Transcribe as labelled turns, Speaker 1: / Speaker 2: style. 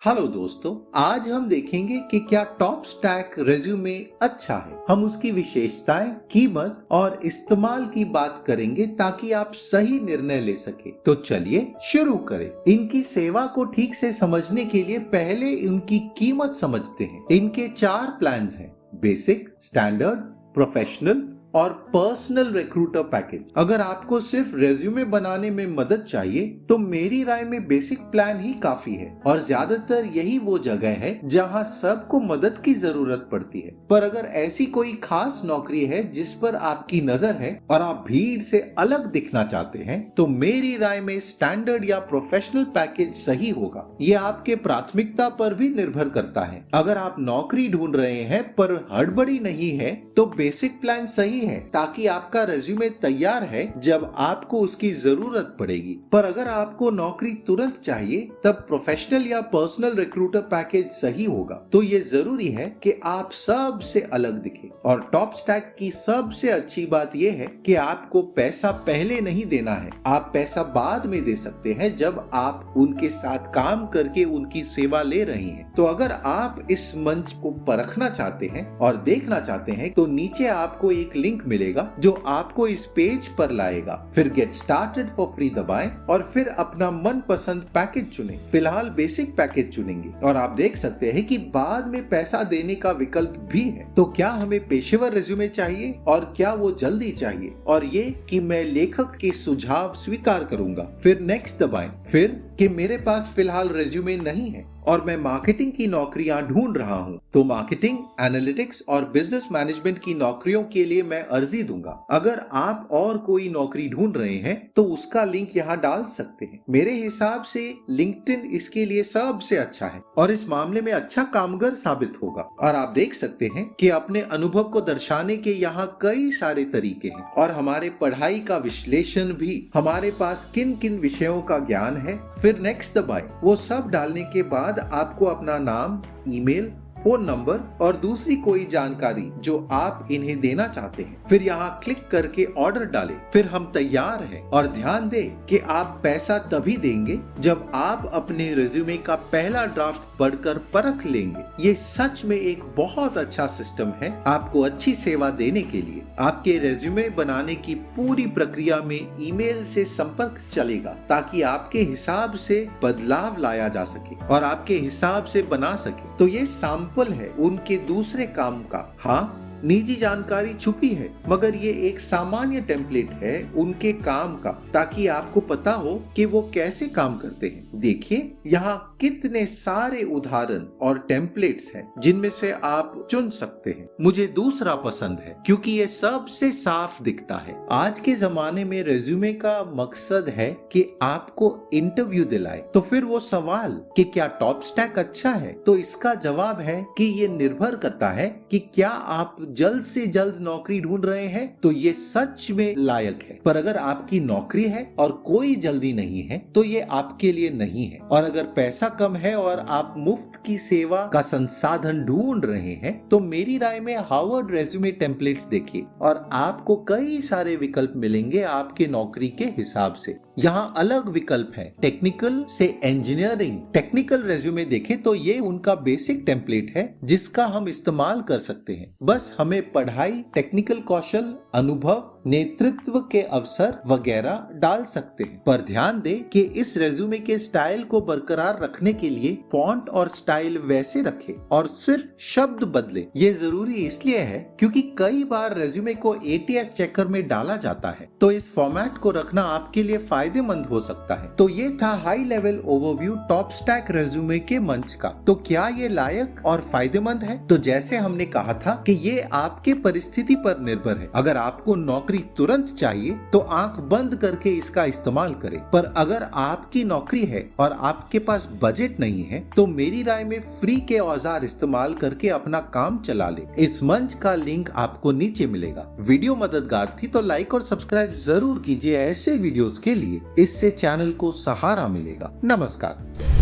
Speaker 1: Hello दोस्तों, आज हम देखेंगे कि क्या टॉप स्टैक रेज्यूमे अच्छा है। हम उसकी विशेषताएं, कीमत और इस्तेमाल की बात करेंगे ताकि आप सही निर्णय ले सके। तो चलिए शुरू करें। इनकी सेवा को ठीक से समझने के लिए पहले इनकी कीमत समझते हैं। इनके 4 प्लान्स हैं: बेसिक, स्टैंडर्ड, प्रोफेशनल और पर्सनल रिक्रूटर पैकेज। अगर आपको सिर्फ रेज्यूमे बनाने में मदद चाहिए तो मेरी राय में बेसिक प्लान ही काफी है, और ज्यादातर यही वो जगह है जहां सबको मदद की जरूरत पड़ती है। पर अगर ऐसी कोई खास नौकरी है जिस पर आपकी नजर है और आप भीड़ से अलग दिखना चाहते हैं तो मेरी राय में स्टैंडर्ड या प्रोफेशनल पैकेज सही होगा। ये आपके प्राथमिकता पर भी निर्भर करता है। अगर आप नौकरी ढूंढ रहे हैं पर हड़बड़ी नहीं है तो बेसिक प्लान सही है, ताकि आपका रेज्यूमे तैयार है जब आपको उसकी जरूरत पड़ेगी। पर अगर आपको नौकरी तुरंत चाहिए तब प्रोफेशनल या पर्सनल रिक्रूटर पैकेज सही होगा। तो ये जरूरी है कि आप सबसे अलग दिखें। और टॉप स्टैक की सबसे अच्छी बात यह है कि आपको पैसा पहले नहीं देना है। आप पैसा बाद में दे सकते हैं जब आप उनके साथ काम करके उनकी सेवा ले रही हैं। तो अगर आप इस मंच को परखना चाहते हैं और देखना चाहते हैं तो नीचे आपको एक लिंक मिलेगा जो आपको इस पेज पर लाएगा। फिर गेट स्टार्टेड फॉर फ्री दबाएं और फिर अपना मनपसंद पैकेज चुनें। फिलहाल बेसिक पैकेज चुनेंगे और आप देख सकते हैं कि बाद में पैसा देने का विकल्प भी है। तो क्या हमें पेशेवर रेज्यूमे चाहिए और क्या वो जल्दी चाहिए, और ये कि मैं लेखक के सुझाव स्वीकार करूंगा। फिर नेक्स्ट दबाएं। फिर कि मेरे पास फिलहाल रेज्यूमे नहीं है और मैं मार्केटिंग की नौकरियां ढूंढ रहा हूं, तो मार्केटिंग, एनालिटिक्स और बिजनेस मैनेजमेंट की नौकरियों के लिए मैं अर्जी दूंगा। अगर आप और कोई नौकरी ढूंढ रहे हैं तो उसका लिंक यहाँ डाल सकते हैं। मेरे हिसाब से लिंक्डइन इसके लिए सबसे अच्छा है और इस मामले में अच्छा कामगर साबित होगा। और आप देख सकते हैं कि अपने अनुभव को दर्शाने के यहाँ कई सारे तरीके हैं और हमारे पढ़ाई का विश्लेषण भी, हमारे पास किन किन विषयों का ज्ञान है। फिर नेक्स्ट दबाएं। वो सब डालने के बाद आपको अपना नाम, ईमेल, फोन नंबर और दूसरी कोई जानकारी जो आप इन्हें देना चाहते हैं, फिर यहाँ क्लिक करके ऑर्डर डालें। फिर हम तैयार हैं। और ध्यान दें कि आप पैसा तभी देंगे जब आप अपने रिज्यूमे का पहला ड्राफ्ट पढ़कर परख लेंगे। ये सच में एक बहुत अच्छा सिस्टम है आपको अच्छी सेवा देने के लिए। आपके रेज्यूमे बनाने की पूरी प्रक्रिया में ईमेल से संपर्क चलेगा ताकि आपके हिसाब से बदलाव लाया जा सके और आपके हिसाब से बना सके। तो ये सैंपल है उनके दूसरे काम का। हाँ, निजी जानकारी छुपी है, मगर ये एक सामान्य टेम्पलेट है उनके काम का, ताकि आपको पता हो कि वो कैसे काम करते हैं। देखिए यहाँ कितने सारे उदाहरण और टेम्पलेट्स हैं जिनमें से आप चुन सकते हैं। मुझे दूसरा पसंद है क्योंकि ये सबसे साफ दिखता है। आज के जमाने में रेज्यूमे का मकसद है कि आपको इंटरव्यू दिलाए। तो फिर वो सवाल कि क्या टॉप स्टैक अच्छा है, तो इसका जवाब है कि ये निर्भर करता है कि क्या आप जल्द से जल्द नौकरी ढूंढ रहे हैं तो ये सच में लायक है। पर अगर आपकी नौकरी है और कोई जल्दी नहीं है तो ये आपके लिए नहीं है। और अगर पैसा कम है और आप मुफ्त की सेवा का संसाधन ढूंढ रहे हैं तो मेरी राय में हार्वर्ड रेज्यूमे टेम्पलेट्स देखिए और आपको कई सारे विकल्प मिलेंगे आपके नौकरी के हिसाब से। यहाँ अलग विकल्प है, टेक्निकल से इंजीनियरिंग। टेक्निकल रेज्यूमे देखें तो ये उनका बेसिक टेम्पलेट है जिसका हम इस्तेमाल कर सकते हैं। बस हमें पढ़ाई, टेक्निकल कौशल, अनुभव, नेतृत्व के अवसर वगैरह डाल सकते हैं। पर ध्यान दें कि इस रेज्यूमे के स्टाइल को बरकरार रखने के लिए फॉन्ट और स्टाइल वैसे रखें और सिर्फ शब्द बदले। ये जरूरी इसलिए है क्योंकि कई बार रेज्यूमे को ATS चेकर में डाला जाता है, तो इस फॉर्मेट को रखना आपके लिए फायदेमंद हो सकता है। तो ये था high level overview top stack resume के मंच का। तो क्या ये लायक और फायदेमंद है? तो जैसे हमने कहा था कि ये आपके परिस्थिति पर निर्भर है। अगर आपको नौकरी तुरंत चाहिए तो आंख बंद करके इसका इस्तेमाल करें। पर अगर आपकी नौकरी है और आपके पास बजट नहीं है तो मेरी राय में फ्री के औजार इस्तेमाल करके अपना काम चला ले। इस मंच का लिंक आपको नीचे मिलेगा। वीडियो मददगार थी तो लाइक और सब्सक्राइब जरूर कीजिए ऐसे वीडियोस के लिए। इससे चैनल को सहारा मिलेगा। नमस्कार।